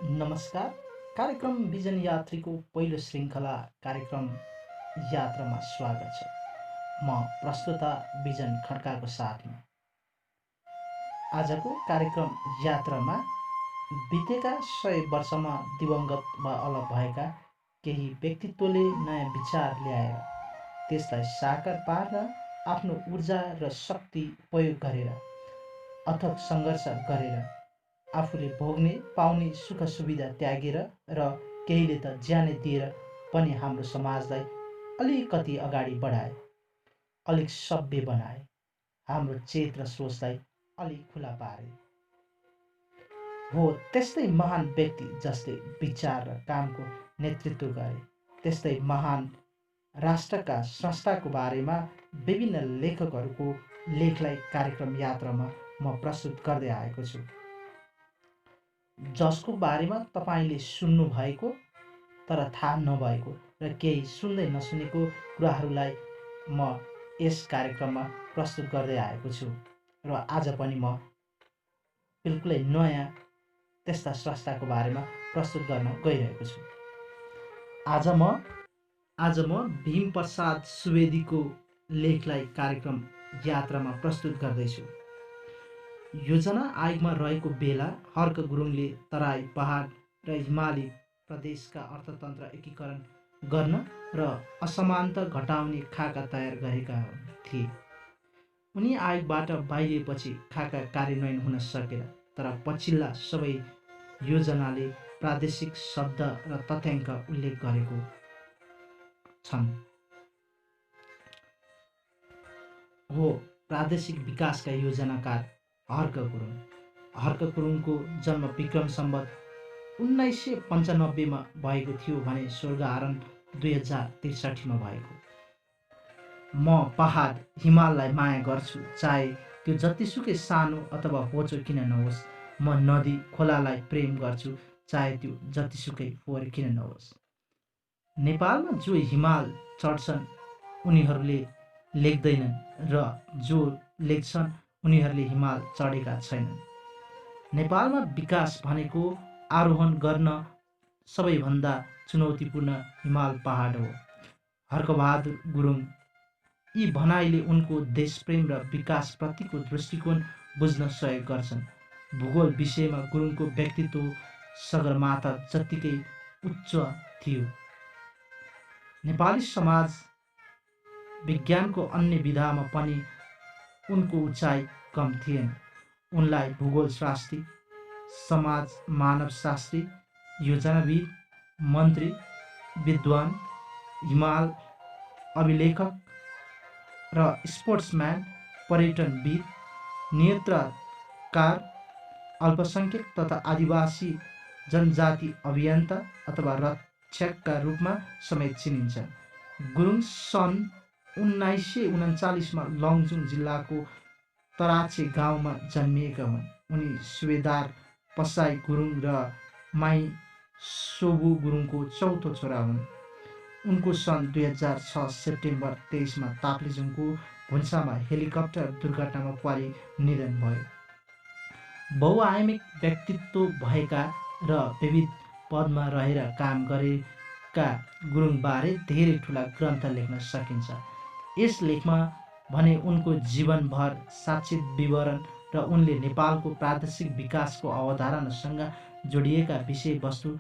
नमस्कार। कार्यक्रम विजन यात्रीको पहिलो श्रृङ्खला कार्यक्रम यात्रामा स्वागत छ। म प्रस्तुता विजन खड्काको साथमा आजको कार्यक्रम यात्रामा बितेका 100 वर्षमा दिवंगत वा अलग भएका केही व्यक्तित्वले नयाँ विचार ल्याएर त्यसलाई साकार पार्न आफ्नो ऊर्जा र शक्ति प्रयोग गरेर अथक सङ्घर्ष गरेर आफूले भोग्ने पाउने सुख सुविधा त्यागेर र केहीले त ज्यानै दिएर पनि हाम्रो समाजलाई अलिकति अगाडि बढाए, अलिक सभ्य बनाए, हाम्रो चेत र सोचलाई अलिक खुला पारे। हो त्यस्तै महान व्यक्ति जसले विचार र कामको नेतृत्व गरे, त्यस्तै महान राष्ट्रका संस्थाको बारेमा विभिन्न लेखकहरूको लेखलाई कार्यक्रम यात्रामा म प्रस्तुत गर्दै आएको छु, जसको बारेमा तपाईँले सुन्नुभएको तर थाहा नभएको र केही सुन्दै नसुनेको कुराहरूलाई म यस कार्यक्रममा प्रस्तुत गर्दै आएको छु र आज पनि म बिल्कुलै नयाँ त्यस्ता संस्थाको बारेमा प्रस्तुत गर्न गइरहेको छु। आज म भीम प्रसाद सुवेदीको लेखलाई कार्यक्रम यात्रामा प्रस्तुत गर्दैछु। योजना आयोगमा रहेको बेला हर्क गुरुङले तराई पहाड र हिमाली प्रदेशका अर्थतन्त्र एकीकरण गर्न र असमानता घटाउने खाका तयार गरेका थिए। उनी आयोगबाट बाहिरिएपछि खाका कार्यान्वयन हुन सकेन, तर पछिल्ला सबै योजनाले प्रादेशिक शब्द र तथ्याङ्क उल्लेख गरेको छन्। हो प्रादेशिक विकासका योजनाकार हर्क गुरुङ। हर्क गुरुङको जन्म विक्रम सम्वत 1995मा भएको थियो भने स्वर्गआरोहण 2063मा भएको। म पहाड हिमाललाई माया गर्छु, चाहे त्यो जतिसुकै सानो अथवा होचो किन नहोस्। म नदी खोलालाई प्रेम गर्छु, चाहे त्यो जतिसुकै फोहोर किन नहोस्। नेपालमा जो हिमाल चढ्छन् उनीहरूले लेख्दैनन् र जो लेख्छन् उनीहरूले हिमाल चढेका छैनन्। नेपालमा विकास भनेको आरोहण गर्न सबैभन्दा चुनौतीपूर्ण हिमाल पहाड हो। हर्कबहादुर गुरुङ यी भनाइले उनको देशप्रेम र विकासप्रतिको दृष्टिकोण बुझ्न सहयोग गर्छन्। भूगोल विषयमा गुरुङको व्यक्तित्व सगरमाथा जत्तिकै उच्च थियो। नेपाली समाज विज्ञानको अन्य विधामा पनि उनको उचाइ कम थिएन। उनलाई भूगोलशास्त्री, समाज मानवशास्त्री, योजनाविद, मन्त्री, विद्वान, हिमाल अभिलेखक र स्पोर्ट्सम्यान, पर्यटनविद, नियन्त्रकार, अल्पसङ्ख्यक तथा आदिवासी जनजाति अभियन्ता अथवा रक्षकका रूपमा समेत चिनिन्छ। गुरुङ सन् 1939मा लमजुङ जिल्लाको तराछे गाउँमा जन्मिएका हुन्। उनी सुबेदार पसाई गुरुङ र माई सोबु गुरुङको चौथो छोरा हुन्। उनको सन् 2006 सेप्टेम्बर 23मा ताप्लेजुङको भुन्सामा हेलिकप्टर दुर्घटनामा परि निधन भयो। बहुआयामिक व्यक्तित्व भएका र विविध पदमा रहेर काम गरेका गुरुङबारे धेरै ठुला ग्रन्थ लेख्न सकिन्छ। यस लेखमा भने उनको जीवनभर साक्षी विवरण र उनले नेपालको प्रादेशिक विकासको अवधारणासँग जोडिएका विषयवस्तु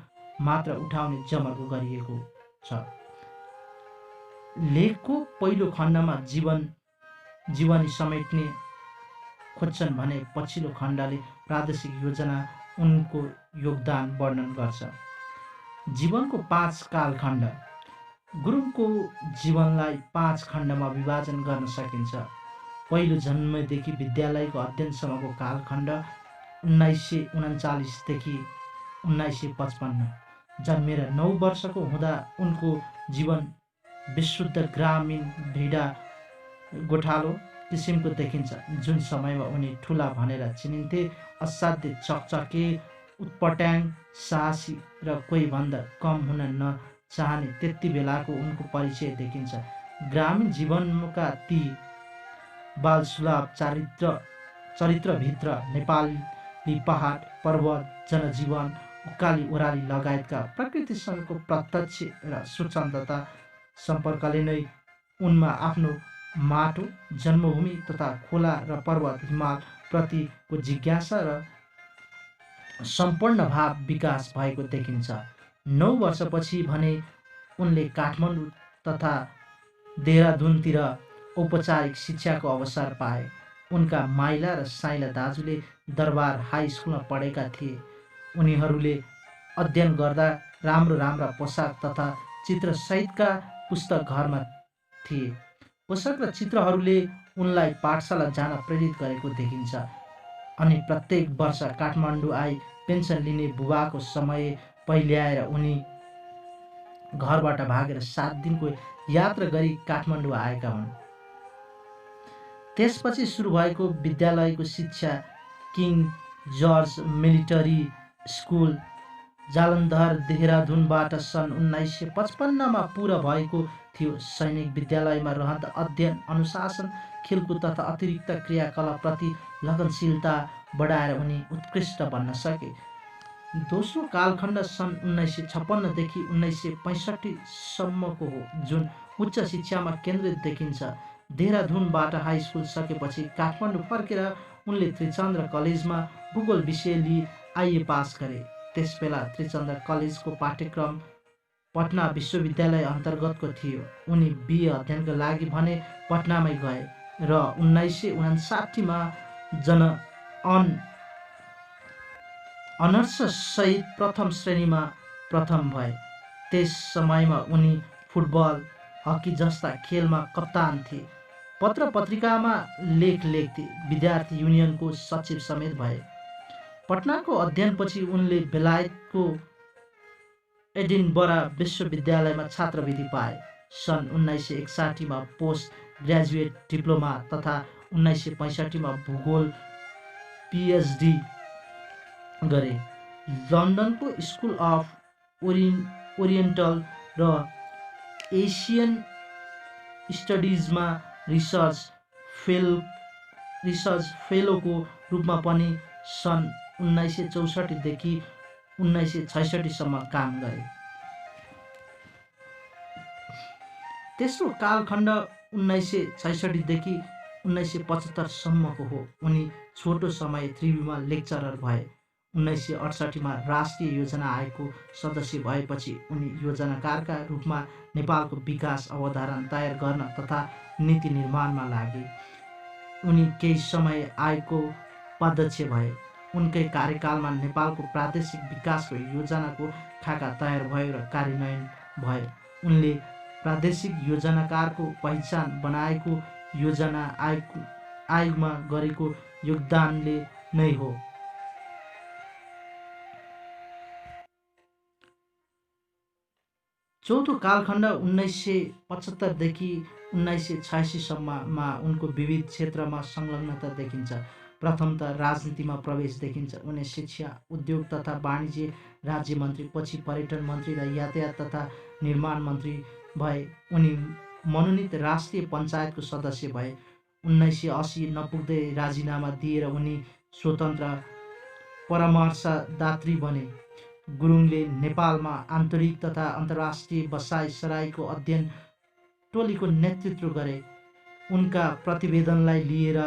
मात्र उठाउने जमर्को गरिएको छ। लेखको पहिलो खण्डमा जीवनी समेट्ने खोज्छन् भने पछिल्लो खण्डले प्रादेशिक योजना उनको योगदान वर्णन गर्छ। जीवनको 5 कालखण्ड। गुरुङको जीवनलाई 5 खण्डमा विभाजन गर्न सकिन्छ। पहिलो जन्मदेखि विद्यालयको अध्ययनसम्मको कालखण्ड 1939 देखि 1955। जन्मेर 9 वर्षको हुँदा उनको जीवन विशुद्ध ग्रामीण भिडा गोठालो किसिमको देखिन्छ। जुन समयमा उनी ठुला भनेर चिनिन्थे, असाध्य चकचके, उत्पट्याङ, साहसी र कोहीभन्दा कम हुन नचाहने त्यति बेलाको उनको परिचय देखिन्छ। ग्रामीण जीवनका ती बालसुलभ चरित्रभित्र नेपाली पहाड पर्वत जनजीवन उकाली ओह्राली लगायतका प्रकृतिसँगको प्रत्यक्ष र स्वच्छन्दता सम्पर्कले नै उनमा आफ्नो माटो जन्मभूमि तथा खोला र पर्वत हिमाल प्रतिको जिज्ञासा र सम्पूर्ण भाव विकास भएको देखिन्छ। 9 वर्षपछि भने उनले काठमाडौँ तथा देहरादुनतिर औपचारिक शिक्षाको अवसर पाए। उनका माइला र साइला दाजुले दरबार हाई स्कुलमा पढेका थिए। उनीहरूले अध्ययन गर्दा राम्रा पोसाक तथा चित्रसहितका पुस्तक घरमा थिए। पोसाक र चित्रहरूले उनलाई पाठशाला जान प्रेरित गरेको देखिन्छ। अनि प्रत्येक वर्ष काठमाडौँ आई पेन्सन लिने बुबाको समय पहिल्याएर उनी घरबाट भागेर 7 दिनको यात्रा गरी काठमाडौँ आएका हुन्। त्यसपछि सुरु भएको विद्यालयको शिक्षा King George military school Jalandhar देहरादुनबाट सन् 1955मा पुरा भएको थियो। सैनिक विद्यालयमा रहँदा अध्ययन, अनुशासन, खेलकुद तथा अतिरिक्त क्रियाकलापप्रति लगनशीलता बढाएर उनी उत्कृष्ट बन्न सके। दोस्रो कालखण्ड सन् 1956 देखि 1965 सम्मको हो, जुन उच्च शिक्षामा केन्द्रित देखिन्छ। देहरादुनबाट हाई स्कुल सकेपछि काठमाडौँ फर्केर उनले त्रिचन्द्र कलेजमा भूगोल विषय लिई आइए पास गरे। त्यसबेला त्रिचन्द्र कलेजको पाठ्यक्रम पटना विश्वविद्यालय अन्तर्गतको थियो। उनी बिए अध्ययनका लागि भने पटनामै गए र 1959मा अनर्स सहित प्रथम श्रेणीमा प्रथम भए। त्यस समयमा उनी फुटबल, हकी जस्ता खेलमा कप्तान थिए। पत्र पत्रिकामा लेख लेख्थे। विद्यार्थी युनियनको सचिव समेत भए। पटनाको अध्ययनपछि उनले बेलायतको एडिनबरा विश्वविद्यालयमा छात्रवृत्ति पाए। सन् 1961मा पोस्ट ग्रेजुएट डिप्लोमा तथा 1965मा भूगोल पिएचडी गरे। लन्डनको स्कुल अफ ओरिएन्टल र एसियन स्टडिजमा रिसर्च फेलोको रूपमा पनि सन् 1964 देखि 1966 सम्म काम गरे। तेस्रो कालखण्ड 1966 देखि 1975 सम्मको हो। उनी छोटो समय त्रिभुवनमा लेक्चरर भए। 1968मा राष्ट्रिय योजना आयोगको सदस्य भएपछि उनी योजनाकारका रूपमा नेपालको विकास अवधारणा तयार गर्न तथा नीति निर्माणमा लागे। उनी केही समय आयोगको उपाध्यक्ष भए। उनकै कार्यकालमा नेपालको प्रादेशिक विकासको योजनाको खाका तयार भयो र कार्यान्वयन भयो। उनले प्रादेशिक योजनाकारको पहिचान बनाएको योजना आयोगमा गरेको योगदानले नै हो। चौथो कालखण्ड 1975 देखि 1986 सम्ममा उनको विविध क्षेत्रमा संलग्नता देखिन्छ। प्रथमतः राजनीतिमा प्रवेश देखिन्छ। उनी शिक्षा, उद्योग तथा वाणिज्य राज्य मन्त्री, पछि पर्यटन मन्त्री र यातायात तथा निर्माण मन्त्री भए। उनी मनोनित राष्ट्रिय पञ्चायतको सदस्य भए। 1980 नपुग्दै राजीनामा दिएर उनी स्वतन्त्र परामर्शदात्री बने। गुरुङले नेपालमा आन्तरिक तथा अन्तर्राष्ट्रिय बसाइ सराईको अध्ययन टोलीको नेतृत्व गरे। उनका प्रतिवेदनलाई लिएर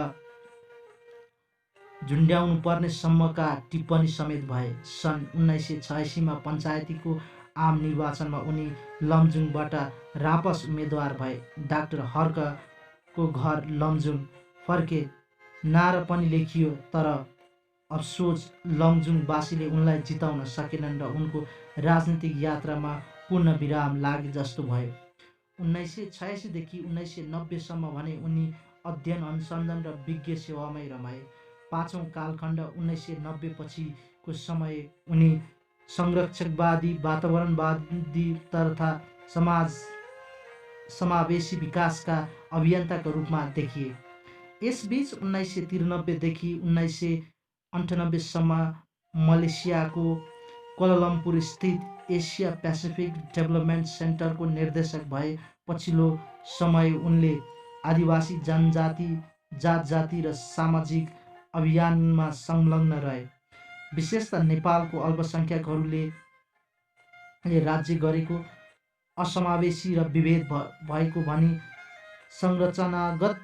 झुन्ड्याउनु पर्ने सम्मका टिप्पणी समेत भए। सन् 1986मा पञ्चायतीको आम निर्वाचनमा उनी लमजुङबाट रापस उम्मेद्वार भए। डाक्टर हर्कको घर लमजुङ फर्के नारा पनि लेखियो, तर अफसोस लमजुङवासीले उनलाई जिताउन सकेनन् र उनको राजनीतिक यात्रामा पूर्ण विराम लागे जस्तो भयो। 1986 देखि 1990 सम्म भने उनी अध्ययन, अनुसन्धान र विज्ञ सेवामै रमाए। पाँचौं कालखण्ड 1990 पछिको समय उनी संरक्षकवादी, वातावरणवादी तथा समावेशी विकासका अभियन्ताका रूपमा देखिए। यसबीच 1993 देखि 1998 सम्म मलेसियाको कोलालम्पुर स्थित एसिया पेसिफिक डेभलपमेन्ट सेन्टरको निर्देशक भए। पछिल्लो समय उनले आदिवासी जनजाति, जात-जाति र सामाजिक अभियानमा संलग्न रहे। विशेषतः नेपालको अल्पसङ्ख्यकहरूले राज्य गरेको असमावेशी र विभेद भएको भनी संरचनागत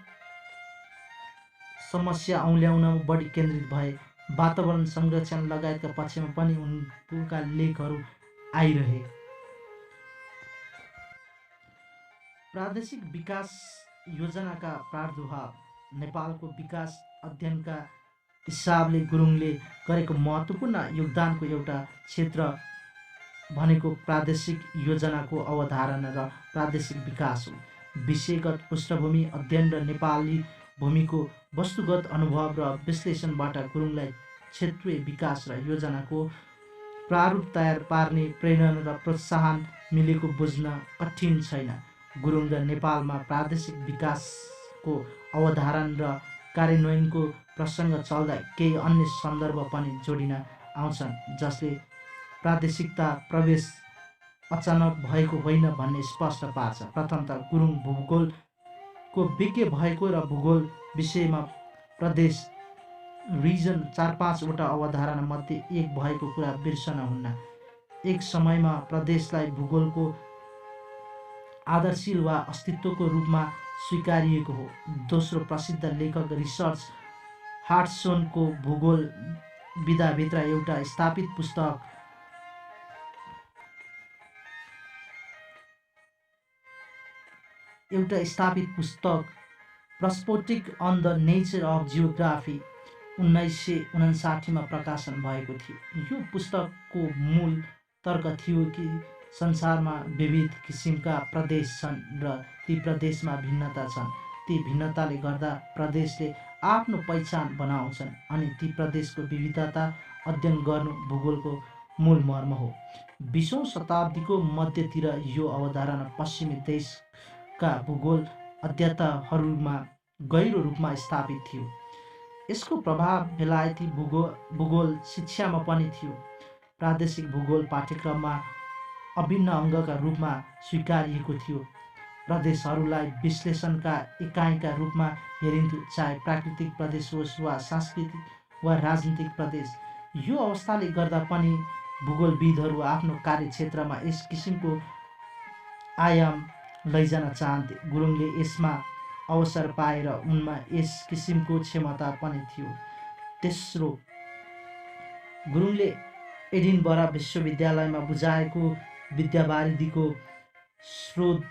समस्या औल्याउनमा बढी केन्द्रित भए। वातावरण संरक्षण लगायतका पक्षमा पनि उनका लेखहरू आइरहे। प्रादेशिक विकास योजनाका प्रादुर्भाव। नेपालको विकास अध्ययनका हिसाबले गुरुङले गरेको महत्त्वपूर्ण योगदानको एउटा क्षेत्र भनेको प्रादेशिक योजनाको अवधारणा र प्रादेशिक विकास हो। विषयगत पृष्ठभूमि अध्ययन र नेपाली भूमिको वस्तुगत अनुभव र विश्लेषणबाट गुरुङलाई क्षेत्रीय विकास र योजनाको प्रारूप तयार पार्ने प्रेरणा र प्रोत्साहन मिलेको बुझ्न कठिन छैन। गुरुङ र नेपालमा प्रादेशिक विकासको अवधारणा र कार्यान्वयनको प्रसङ्ग चल्दा केही अन्य सन्दर्भ पनि जोडिन आउँछन्, जसले प्रादेशिकता प्रवेश अचानक भएको होइन भन्ने स्पष्ट पार्छ। प्रथमतः गुरुङ भूगोलको विज्ञ भएको र भूगोल विषयमा प्रदेश रिजन 4-5 वटा अवधारणा मध्ये एक भएको कुरा बिर्सन हुन्न। एक समयमा प्रदेशलाई भूगोलको आदर्शील वा अस्तित्वको रूपमा स्वीकारिएको हो। दोस्रो, प्रसिद्ध लेखक रिचर्ड हाडसनको भूगोल विधाभित्र एउटा स्थापित पुस्तक perspective on the nature of geography 1959 मा प्रकाशन भएको थियो। यो पुस्तकको मूल तर्क थियो कि संसारमा विविध किसिमका प्रदेश छन् र ती प्रदेशमा भिन्नता छन्। ती भिन्नताले गर्दा प्रदेशले आफ्नो पहिचान बनाउँछन् अनि ती प्रदेशको विविधता अध्ययन गर्नु भूगोलको मूल मर्म हो। 20औं शताब्दीको मध्यतिर यो अवधारणा पश्चिमी देशका भूगोल अध्येताहरूमा गहिरो रूपमा स्थापित थियो। यसको प्रभाव बेलायती भूगोल शिक्षामा पनि थियो। प्रादेशिक भूगोल पाठ्यक्रममा अभिन्न अङ्गका रूपमा स्वीकारिएको थियो। प्रदेशहरूलाई विश्लेषणका इकाइका रूपमा हेरिन्थ्यो, चाहे प्राकृतिक प्रदेश होस् वा सांस्कृतिक वा राजनीतिक प्रदेश। यो अवस्थाले गर्दा पनि भूगोलविदहरू आफ्नो कार्यक्षेत्रमा यस किसिमको आयाम लैजान चाहन्थे। गुरुङले यसमा अवसर पाएर उनमा यस किसिमको क्षमता पनि थियो। तेस्रो, गुरुङले एडिनबरा विश्वविद्यालयमा बुझाएको विद्यावारिधीको स्रोत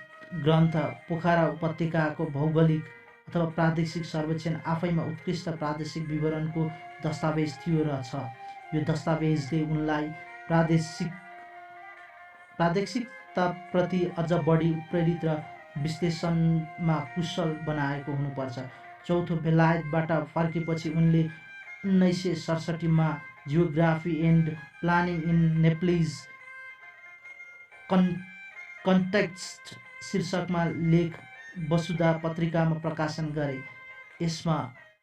ग्रन्थ पोखरा उपत्यकाको भौगोलिक अथवा प्रादेशिक सर्वेक्षण आफैमा उत्कृष्ट प्रादेशिक विवरणको दस्तावेज थियो र छ। यो दस्तावेजले उनलाई प्रादेशिकताप्रति अझ बढी प्रेरित र विश्लेषणमा कुशल बनाएको हुनुपर्छ। चौथो, बेलायतबाट फर्केपछि उनले 1967 मा geography and planning in Nepalese context शीर्षकमा लेख वसुधा पत्रिकामा प्रकाशन गरे। यसमा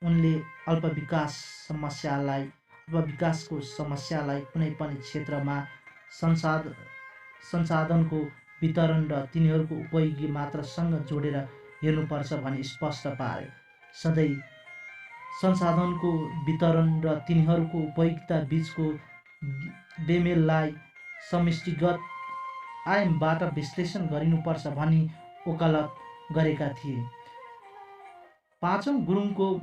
उनले अल्पविकासको समस्यालाई कुनै पनि क्षेत्रमा संसाधनको वितरण र तिनीहरूको उपयोगी मात्रासँग जोडेर हेर्नुपर्छ भनी स्पष्ट पारे। सधैँ संसाधनको वितरण र तिनीहरूको उपयोगिता बीचको बेमेललाई समष्टिगत आयामबाट विश्लेषण गरिनुपर्छ भनी वकालत गरेका थिए। पाँचौं, गुरुङको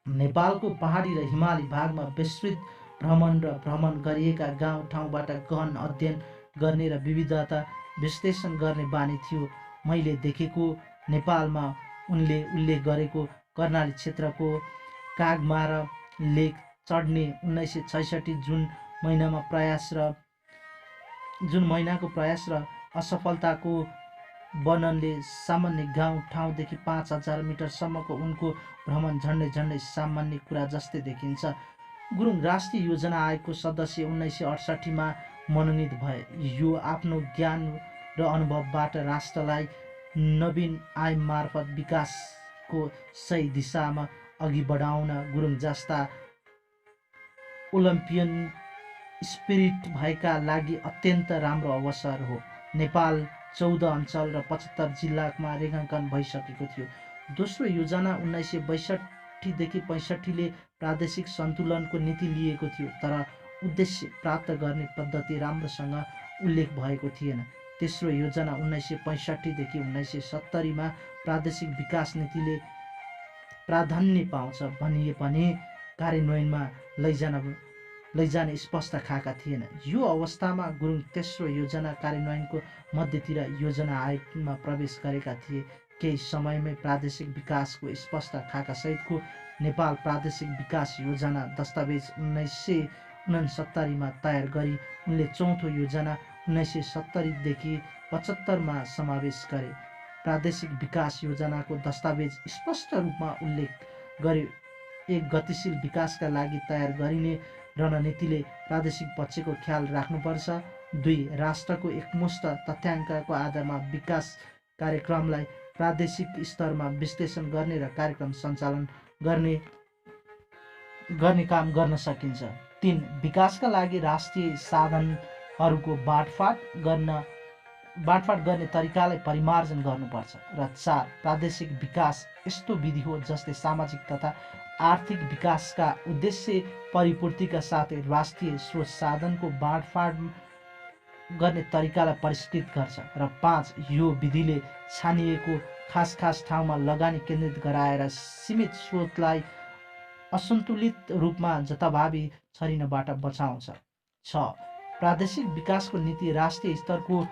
नेपालको पहाडी र हिमाली भागमा विस्तृत भ्रमण र भ्रमण गरिएका गाउँ ठाउँबाट गहन अध्ययन गर्ने र विविधता विश्लेषण गर्ने बानी थियो। मैले देखेको नेपालमा उनले उल्लेख गरेको कर्णाली क्षेत्रको कागमारा लेक चढ्ने 1966 जुन महिनाको प्रयास र असफलताको वर्णनले सामान्य गाउँ ठाउँदेखि 5000 मिटरसम्मको उनको भ्रमण झन्डै सामान्य कुरा जस्तै देखिन्छ। गुरुङ राष्ट्रिय योजना आयोगको सदस्य 1968 मा मनोनित भए। यो आफ्नो ज्ञान र अनुभवबाट राष्ट्रलाई नवीन आयाम मार्फत विकासको सही दिशामा अघि बढाउन गुरुङ जस्ता ओलम्पियन स्पिरिट भएका लागि अत्यन्त राम्रो अवसर हो। नेपाल 14 अञ्चल र 75 जिल्लामा रेखाङ्कन भइसकेको थियो। दोस्रो योजना 1962 देखि 65 ले प्रादेशिक सन्तुलनको नीति लिएको थियो, तर उद्देश्य प्राप्त गर्ने पद्धति राम्रोसँग उल्लेख भएको थिएन। तेस्रो योजना 1965 देखि 1970 प्रादेशिक विकास नीतिले प्राधान्य पाउँछ भनिए पनि कार्यान्वयनमा लैजाने स्पष्ट खाका थिएन। यो अवस्थामा गुरुङ तेस्रो योजना कार्यान्वयनको मध्यतिर योजना आयोगमा प्रवेश गरेका थिए। केही समयमै प्रादेशिक विकासको स्पष्ट खाकासहितको नेपाल प्रादेशिक विकास योजना दस्तावेज 1969 तयार गरी उनले चौथो योजना 1970 देखि 75 समावेश गरे। प्रादेशिक विकास योजनाको दस्तावेज स्पष्ट रूपमा उल्लेख गर्यो, एक गतिशील विकासका लागि तयार गरिने रणनीतिले प्रादेशिक पक्षको ख्याल राख्नुपर्छ। 2. राष्ट्रको एकमुष्ट तथ्याङ्कको आधारमा विकास कार्यक्रमलाई प्रादेशिक स्तरमा विश्लेषण गर्ने र कार्यक्रम सञ्चालन गर्ने काम गर्न सकिन्छ। 3. विकासका लागि राष्ट्रिय साधनहरूको बाँडफाँड गर्ने तरिकालाई परिमार्जन गर्नुपर्छ। र 4. प्रादेशिक विकास यस्तो विधि हो जसले सामाजिक तथा आर्थिक विकासका उद्देश्य परिपूर्तिका साथै राष्ट्रिय स्रोत साधनको बाँडफाँड गर्ने तरिकालाई परिष्कृत गर्छ। र 5. यो विधिले छानिएको खास ठाउँमा लगानी केन्द्रित गराएर सीमित स्रोतलाई असन्तुलित रूपमा जथाभावी छरिनबाट बचाउँछ। 6. प्रादेशिक विकासको नीति राष्ट्रिय स्तरको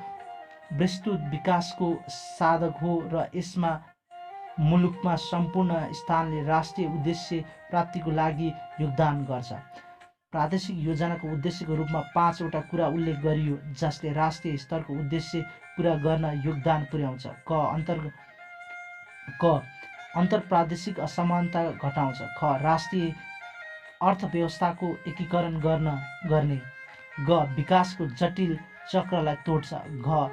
विस्तृत विकासको साधक हो र यसमा मुलुकमा सम्पूर्ण स्थानले राष्ट्रिय उद्देश्य प्राप्तिको लागि योगदान गर्छ। प्रादेशिक योजनाको उद्देश्यको रूपमा 5 वटा कुरा उल्लेख गरियो जसले राष्ट्रिय स्तरको उद्देश्य पूरा गर्न योगदान पुर्याउँछ। क. अन्तर्प्रादेशिक असमानता घटाउँछ। ख. राष्ट्रिय अर्थव्यवस्थाको एकीकरण गर्ने। ग. विकासको जटिल चक्रलाई तोड्छ। घ.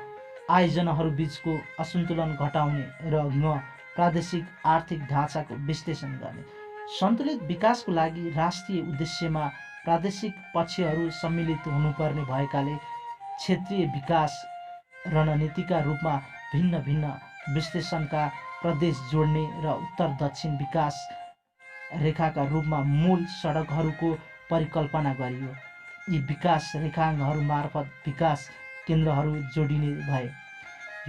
आयोजनाहरूबीचको असन्तुलन घटाउने। र ङ. प्रादेशिक आर्थिक ढाँचाको विश्लेषण गर्ने। सन्तुलित विकासको लागि राष्ट्रिय उद्देश्यमा प्रादेशिक पक्षहरू सम्मिलित हुनुपर्ने भएकाले क्षेत्रीय विकास रणनीतिका रूपमा भिन्न भिन्न विश्लेषणका प्रदेश जोड्ने र उत्तर दक्षिण विकास रेखाका रूपमा मूल सडकहरूको परिकल्पना गरियो। यी विकास रेखाहरू मार्फत विकास केन्द्रहरू जोडिने भए।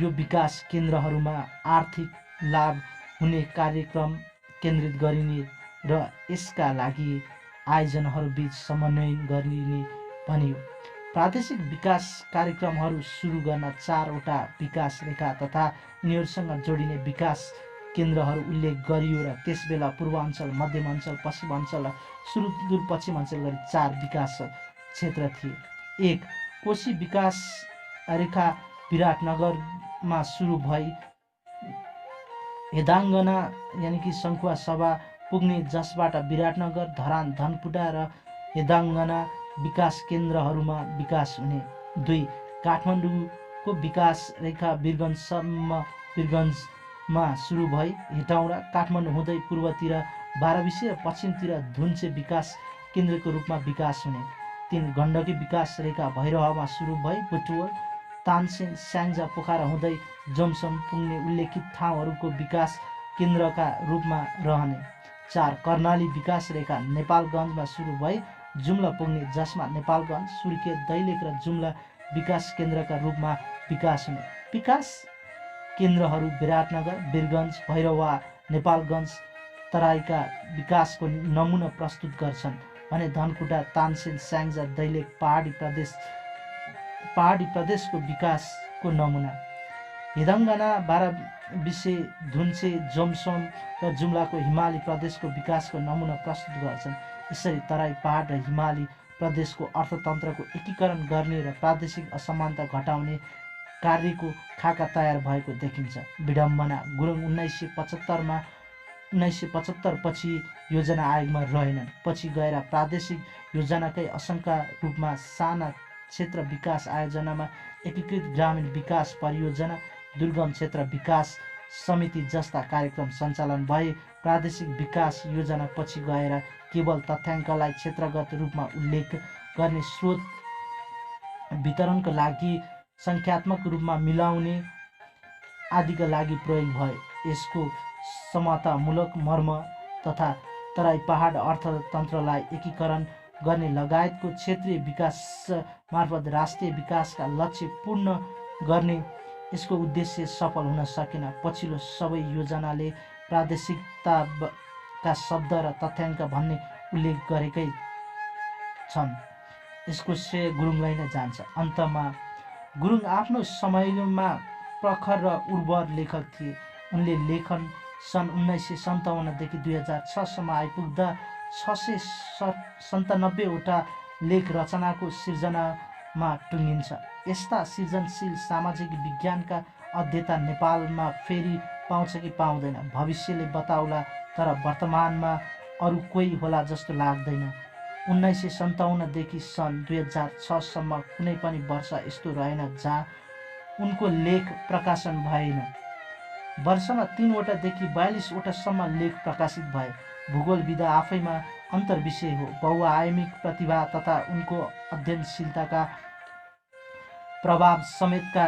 यो विकास केन्द्रहरूमा आर्थिक लाभ हुने कार्यक्रम केन्द्रित गरिने र यसका लागि आयोजनाहरूबीच समन्वय गरिने भनियो। प्रादेशिक विकास कार्यक्रमहरू सुरु गर्न 4 वटा विकास रेखा तथा यिनीहरूसँग जोडिने विकास केन्द्रहरू उल्लेख गरियो र त्यसबेला पूर्वाञ्चल, मध्यमाञ्चल, पश्चिमाञ्चल र सुदूरपश्चिमाञ्चल गरी 4 विकास क्षेत्र थिए। 1. कोशी विकास रेखा विराटनगरमा सुरु भई हेदाङ्गना यानि कि सङ्खुवा सभा पुग्ने, जसबाट विराटनगर, धरान, धनकुटा र हेदाङ्गना विकास केन्द्रहरूमा विकास हुने। 2. काठमाडौँको विकास रेखा वीरगन्जमा सुरु भई हेटौँडा, काठमाडौँ हुँदै पूर्वतिर बाह्रविसे र पश्चिमतिर धुन्चे विकास केन्द्रको रूपमा विकास हुने। 3. गण्डकी विकास रेखा भैरहमा सुरु भई बुटवल, तानसेन, स्याङ्जा, पोखरा हुँदै जोमसोम पुग्ने उल्लेखित ठाउँहरूको विकास केन्द्रका रूपमा रहने। 4. कर्णाली विकास रेखा नेपालगञ्जमा सुरु भई जुम्ला पुग्ने, जसमा नेपालगञ्ज, सुर्खेत, दैलेख र जुम्ला विकास केन्द्रका रूपमा विकास हुने। विकास केन्द्रहरू विराटनगर, वीरगञ्ज, भैरवा, नेपालगञ्ज, तराईका विकासको नमुना प्रस्तुत गर्छन् भने धनकुटा, तानसेन, स्याङ्जा, दैलेख पहाडी प्रदेशको विकासको नमुना। हेदाङ्गना, बाह्रविसे, धुन्चे, जोमसोम र जुम्लाको हिमाली प्रदेशको विकासको नमुना प्रस्तुत गर्छन्। यसरी तराई पहाड र हिमाली प्रदेशको अर्थतन्त्रको एकीकरण गर्ने र प्रादेशिक असमानता घटाउने कार्यको खाका तयार भएको देखिन्छ। विडम्बना, गुरुङ 1975 पछि योजना आयोगमा रहेनन्। पछि गएर प्रादेशिक योजनाकै असङ्ख्य रूपमा साना क्षेत्र विकास आयोजनामा एकीकृत ग्रामीण विकास परियोजना, दुर्गम क्षेत्र विकास समिति जस्ता कार्यक्रम सञ्चालन भए। प्रादेशिक विकास योजना पछि गएर केवल तथ्याङ्कलाई क्षेत्रगत रूपमा उल्लेख गर्ने, स्रोत वितरणका लागि सङ्ख्यात्मक रूपमा मिलाउने आदिका लागि प्रयोग भयो। यसको समतामूलक मर्म तथा तराई पहाड अर्थतन्त्रलाई एकीकरण गर्ने लगायतको क्षेत्रीय विकास मार्फत राष्ट्रिय विकासका लक्ष्य पूर्ण गर्ने यसको उद्देश्य सफल हुन सकेन। पछिल्लो सबै योजनाले प्रादेशिकताका शब्द र तथ्याङ्क भन्ने उल्लेख गरेकै छन्। यसको श्रेय गुरुङलाई नै जान्छ। अन्तमा गुरुङ आफ्नो समयमा प्रखर र उर्वर लेखक थिए। उनले लेखन सन् 1957 देखि 2006 सम्म आइपुग्दा 697 वटा लेख रचनाको सिर्जनामा टुङ्गिन्छ। यस्ता सृजनशील सामाजिक विज्ञानका अध्येता नेपालमा फेरि पाउँछ कि पाउँदैन भविष्यले बताउला, तर वर्तमानमा अरू कोही होला जस्तो लाग्दैन। 1957 देखि सन् 2006 सम्म कुनै पनि वर्ष यस्तो रहेन जहाँ उनको लेख प्रकाशन भएन। वर्षमा 3 वटादेखि 42 वटासम्म लेख प्रकाशित भए। भूगोल विधा आफैमा अन्तर्विषय हो। बहुआयामिक प्रतिभा तथा उनको अध्ययनशीलताका प्रभाव समेतका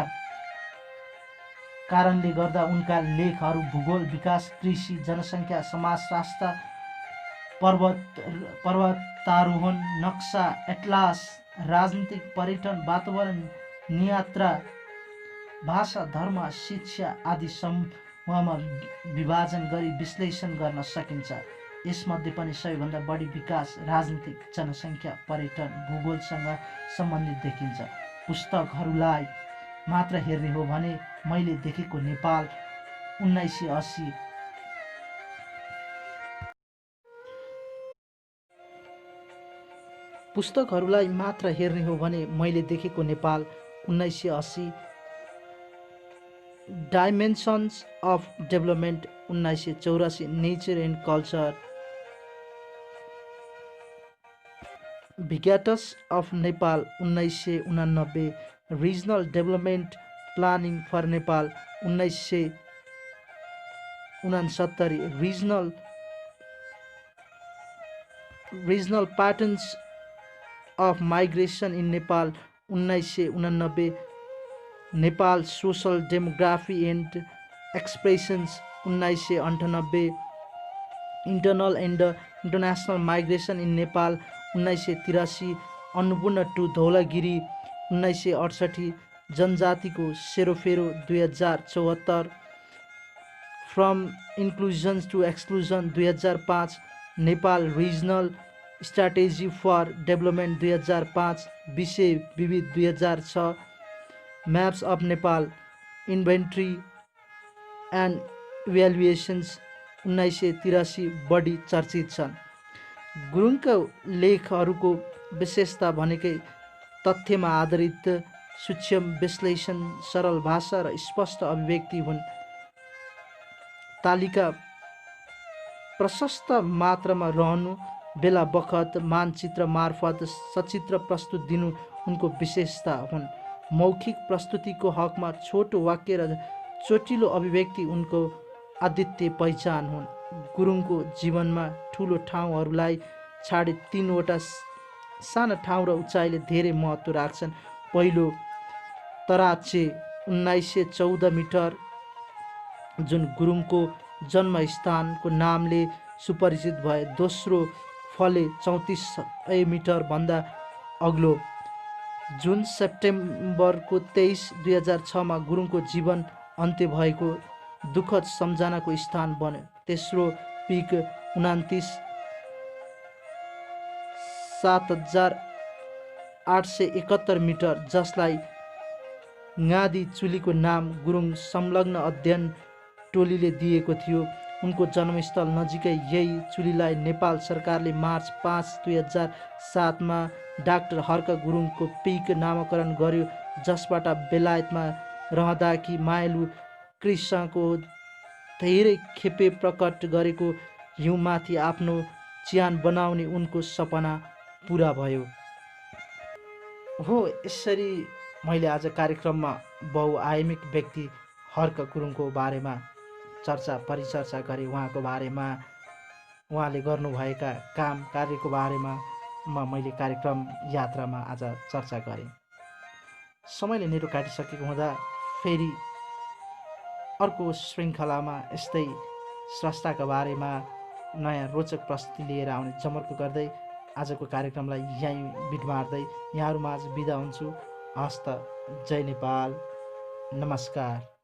कारणले गर्दा उनका लेखहरू भूगोल, विकास, कृषि, जनसङ्ख्या, समाजशास्त्र, पर्वतारोहण, नक्सा, एटलास, राजनीतिक, पर्यटन, वातावरण, नियात्रा, भाषा, धर्म, शिक्षा आदि समूहमा विभाजन गरी विश्लेषण गर्न सकिन्छ। यसमध्ये पनि सबैभन्दा बढी विकास, राजनीतिक, जनसङ्ख्या, पर्यटन, भूगोलसँग सम्बन्धित देखिन्छ। पुस्तकहरूलाई मात्र हेर्ने हो भने मैले देखेको नेपाल 1980 पुस्तकहरूलाई मात्र हेर्ने हो भने मैले देखेको Nepal 1980, dimensions of development 1984, nature and culture, vignettes of Nepal 1989, regional development planning for Nepal 1969, regional patterns of migration in Nepal 1989, Nepal social demography and expressions 1998, internal and international migration in Nepal 1983, Annapurna to Dhaulagiri 1968, जनजातिको सेरोफेरो 2074, from inclusion to exclusion 2005, Nepal regional strategy for development 2005, विषय विविध 2006, maps of Nepal, inventory and इभ्यालुएसन्स 1983 बढी चर्चित छन्। गुरुङका लेखहरूको विशेषता भनेकै तथ्यमा आधारित सूक्ष्म विश्लेषण, सरल भाषा र स्पष्ट अभिव्यक्ति हुन्। तालिका प्रशस्त मात्रामा रहनु, बेला बखत मानचित्र मार्फत सचित्र प्रस्तुत दिनु उनको विशेषता हुन्। मौखिक प्रस्तुतिको हकमा छोटो वाक्य र चोटिलो अभिव्यक्ति उनको अद्वितीय पहिचान हुन्। गुरुङको जीवनमा ठुलो ठाउँहरूलाई छाडे 3 वटा साना ठाउँ र उचाइले धेरै महत्त्व राख्छन्। पहिलो तराचे 1914 मिटर, जुन गुरुङको जन्मस्थानको नामले सुपरिचित भए। दोस्रो फले 34 मिटर भन्दा अग्लो, जुन सेप्टेम्बरको 23, 2006 मा गुरुङको जीवन अन्त्य भएको दुःखद सम्झनाको स्थान बन्यो। तेस्रो पिक 29, 7871 मिटर, जसलाई गादी चुलीको नाम गुरुङ संलग्न अध्ययन टोलीले दिएको थियो। उनको जन्मस्थल नजिकै यही चुलीलाई नेपाल सरकारले मार्च 5, 2007 मा डाक्टर हर्क गुरुङको पिक नामकरण गर्यो, जसबाट बेलायतमा रहँदाकी मायालु कृष्णको धेरै खेपे प्रकट गरेको हिउँमाथि आफ्नो चिहान बनाउने उनको सपना पुरा भयो। हो, यसरी मैले आज कार्यक्रममा बहुआयामिक व्यक्ति हर्क गुरुङको बारेमा परिचर्चा गरेँ। उहाँको बारेमा, उहाँले गर्नुभएका काम कार्यको बारेमा मैले कार्यक्रम यात्रामा आज चर्चा गरेँ। समयले नेटो काटिसकेको हुँदा फेरि अर्को श्रृङ्खलामा यस्तै स्रष्टाका बारेमा, नयाँ रोचक प्रस्तुति लिएर आउने जमर्को गर्दै आजको कार्यक्रमलाई यहीँ बिट मार्दै यहाँहरूमा आज बिदा हुन्छु। हस्त, जय नेपाल, नमस्कार।